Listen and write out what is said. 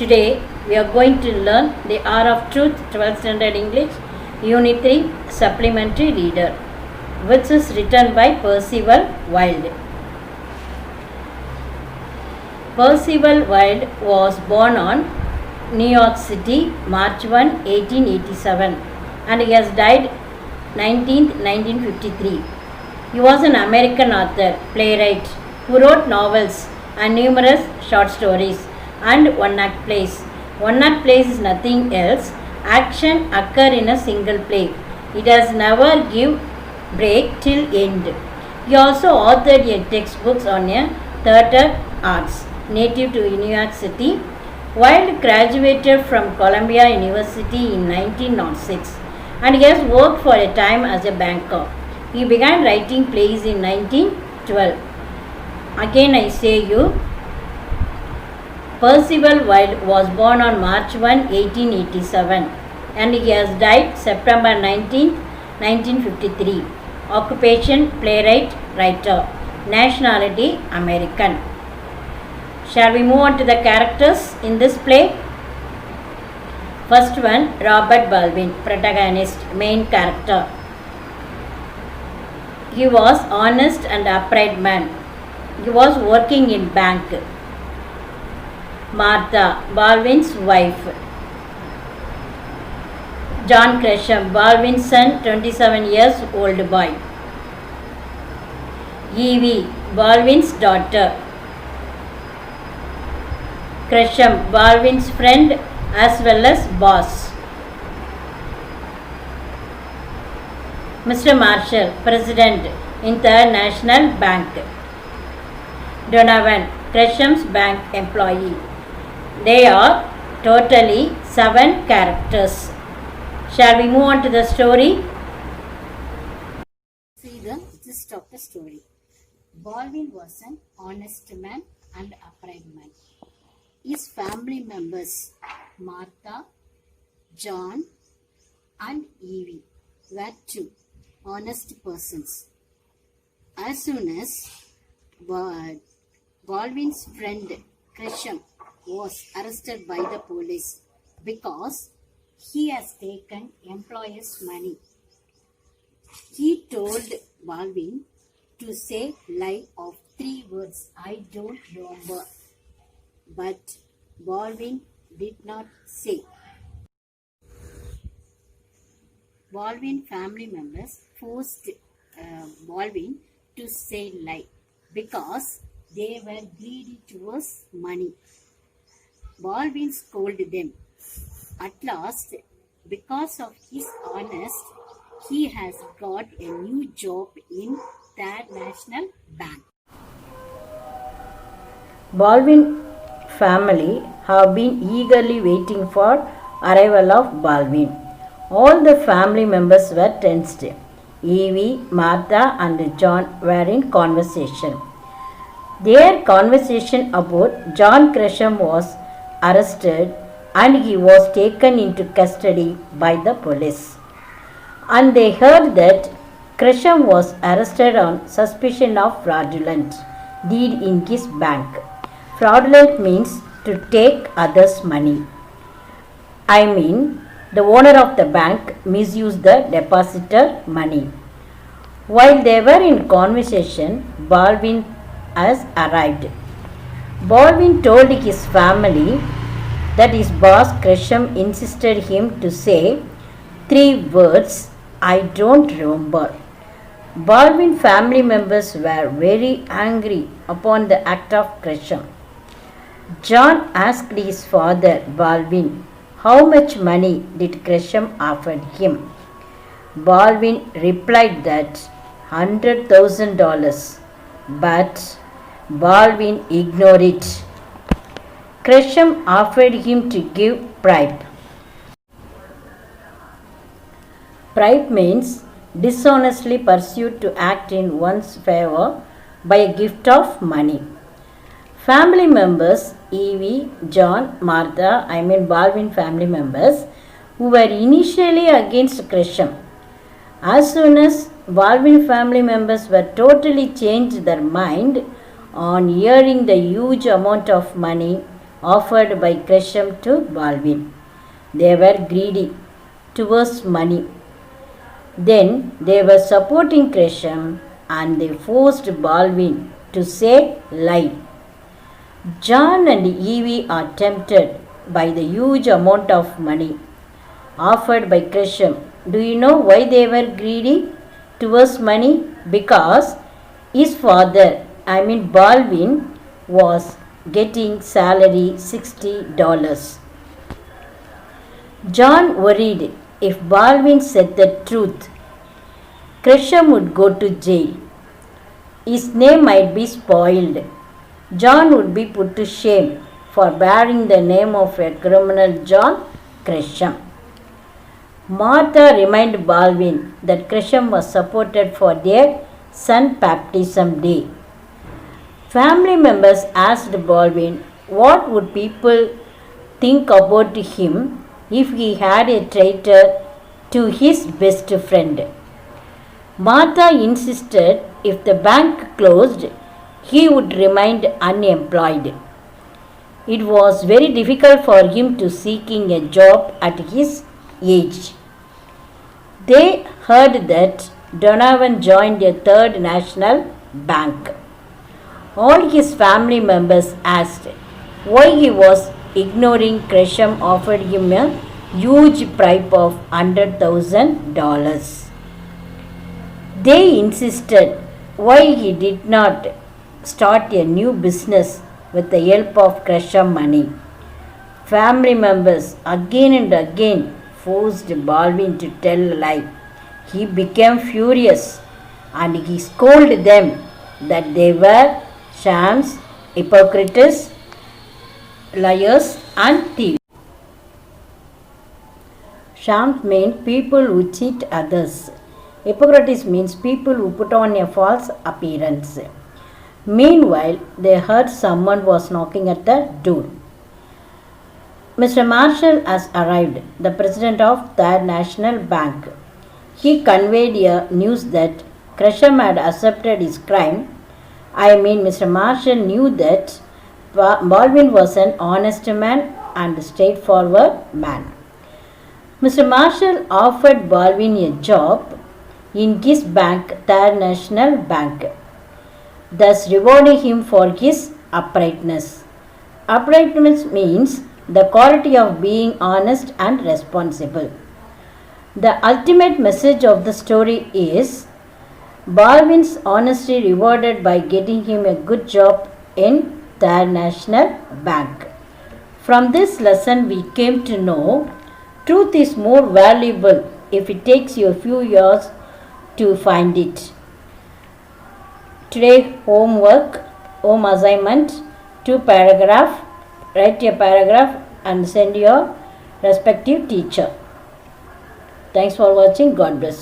Today we are going to learn The Hour of Truth 12th Standard English Unit 3 Supplementary Reader, which is written by Percival Wilde. Percival Wilde was born on New York City, March 1, 1887, and he has died 19th, 1953. He was an American author, playwright, who wrote novels and numerous short stories and one-act plays. One-act plays is nothing else. Action occur in a single play. It does never give break till end. He also authored a textbooks on a theatre arts. Native to New York City, Wilde graduated from Columbia University in 1906 and he has worked for a time as a banker. He began writing plays in 1912. Again I say you, Percival Wilde was born on March 1, 1887 and he has died September 19, 1953. Occupation, playwright, writer. Nationality, American. Shall we move on to the characters in this play? First one, Robert Baldwin, protagonist, main character. He was honest and upright man. He was working in bank. Martha, Baldwin's wife. John Gresham, Baldwin's son, 27 years old boy. Evie, Baldwin's daughter. Gresham, Baldwin's friend as well as boss. Mr. Marshall, President, International Bank. Donovan, Gresham's bank employee. They are totally 7 characters. Shall we move on to the story? See the gist of the story. Baldwin was an honest man and upright man. His family members, Martha, John, and Evie, were 2 honest persons. As soon as Baldwin's friend Gresham was arrested by the police because he has taken employers' money, he told Baldwin to say lie of 3 words, I don't remember. But Baldwin did not say. Baldwin family members forced Baldwin to say lie because they were greedy towards money. Baldwin scolded them. At last, because of his honest, he has got a new job in Third National Bank. Baldwin family have been eagerly waiting for arrival of Baldwin. All the family members were tensed. Evie, Martha and John were in conversation. Their conversation about John Gresham was arrested and he was taken into custody by the police. And they heard that Gresham was arrested on suspicion of fraudulent deed in his bank. Fraudulent means to take others' money. I mean, the owner of the bank misused the depositor money. While they were in conversation, Baldwin has arrived. Baldwin told his family that his boss Gresham insisted him to say 3 words, I don't remember. Baldwin family members were very angry upon the act of Gresham. John asked his father, Baldwin, how much money did Gresham offer him? Baldwin replied that $100,000, but Baldwin ignored it. Gresham offered him to give bribe. Bribe means dishonestly pursued to act in one's favor by a gift of money. Family members, Evie, John, Martha, Baldwin family members, who were initially against Gresham. As soon as Baldwin family members were totally changed their mind on hearing the huge amount of money offered by Gresham to Baldwin. They were greedy towards money. Then they were supporting Gresham and they forced Baldwin to say lie. John and Evie are tempted by the huge amount of money offered by Gresham. Do you know why they were greedy towards money? Because his father, Baldwin, was getting salary $60. John worried if Baldwin said the truth, Gresham would go to jail. His name might be spoiled. John would be put to shame for bearing the name of a criminal, John Gresham. Martha reminded Baldwin that Gresham was supported for their son baptism day. Family members asked Baldwin what would people think about him if he had a traitor to his best friend. Martha insisted if the bank closed, he would remain unemployed. It was very difficult for him to seeking a job at his age. They heard that Donovan joined a Third National Bank. All his family members asked why he was ignoring Gresham offered him a huge bribe of $100,000. They insisted why he did not start a new business with the help of Gresham money. Family members again and again forced Baldwin to tell a lie. He became furious and he scolded them that they were shams, hypocrites, liars and thieves. Shams mean people who cheat others. Hypocrites means people who put on a false appearance. Meanwhile, they heard someone was knocking at the door. Mr. Marshall has arrived, the president of Third National Bank. He conveyed a news that Gresham had accepted his crime. Mr. Marshall knew that Baldwin was an honest man and straightforward man. Mr. Marshall offered Baldwin a job in his bank, Third National Bank, thus rewarding him for his uprightness. Uprightness means the quality of being honest and responsible. The ultimate message of the story is Baldwin's honesty rewarded by getting him a good job in Third National Bank. From this lesson we came to know truth is more valuable if it takes you a few years to find it. Today home assignment, 2 paragraphs. Write a paragraph and send your respective teacher. Thanks for watching. God bless you.